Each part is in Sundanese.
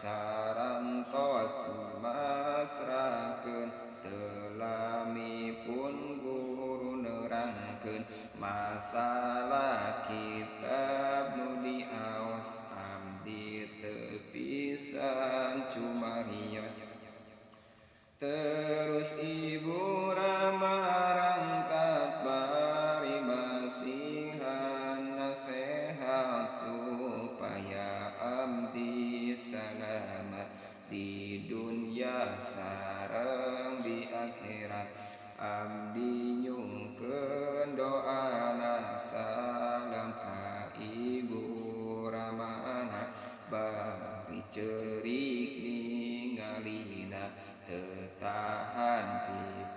sarantos masrakeun telamipun guru nerangkeun masalah kitab nu diaos abdi teu pisan cumarios. Terus ibu Rama rangkat bari masihan nasehat supaya abdi selamat di dunia sareng di akhirat. Abdi nyungkeun doana salam ka ibu Ramana bari ceurik ningalina teu tahan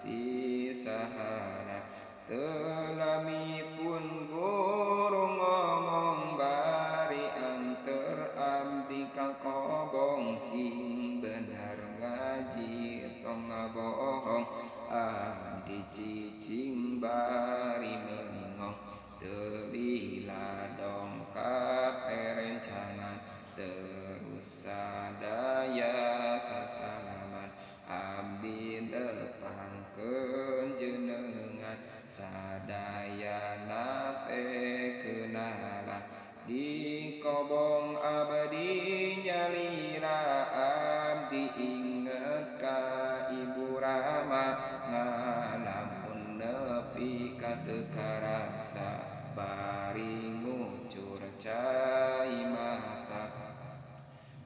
pipisahana. Telamipun guru ngomong bari anter abdi ka kobong sing bener ngaji tong ngabohong. Abdi cicing bari mengong teu lila dongkap erencangan terus sadaya sasalaman. Abdi nepangkeun jenengan sadayana teh kenalan di kobong abdi nyalira. Abdi inget ka ibu Rama ngalamun nepi ka teu karasa bari ngucur cai mata.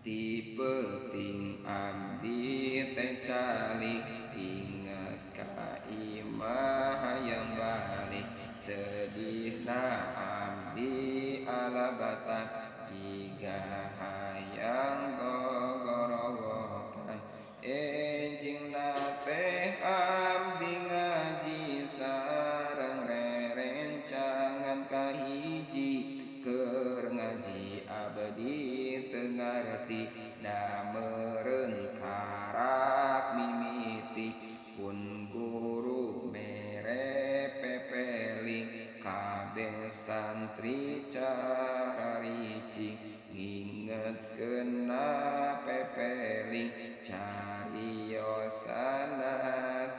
Ti peuting abdi teh calik inget ka imah hayang balik sedihna abdi alabatan jiga hayang gogorowokan. Enjingna teh abdi ngaji sareng rerencangan kahiji keur ngaji abdi teu ngarti da meureun karak mimiti pun guru mere pepeling kabeh santri cararicing ngingetkeun na pepeling cariosana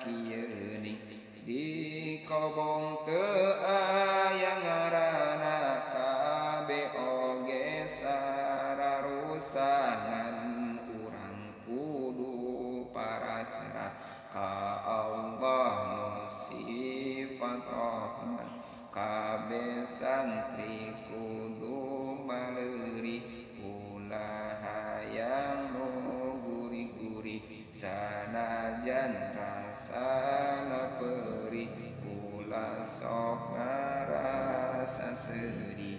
kieu ning di kobong teu aya ngaranna kabeh oge sararusangan. Urang kudu parasrah ka Allah nu sifat Rahman. Kabeh santri kudu maleuri ulah hayang nu gurih-gurih sanajan rasana perih ulah sok ngarasa sedih.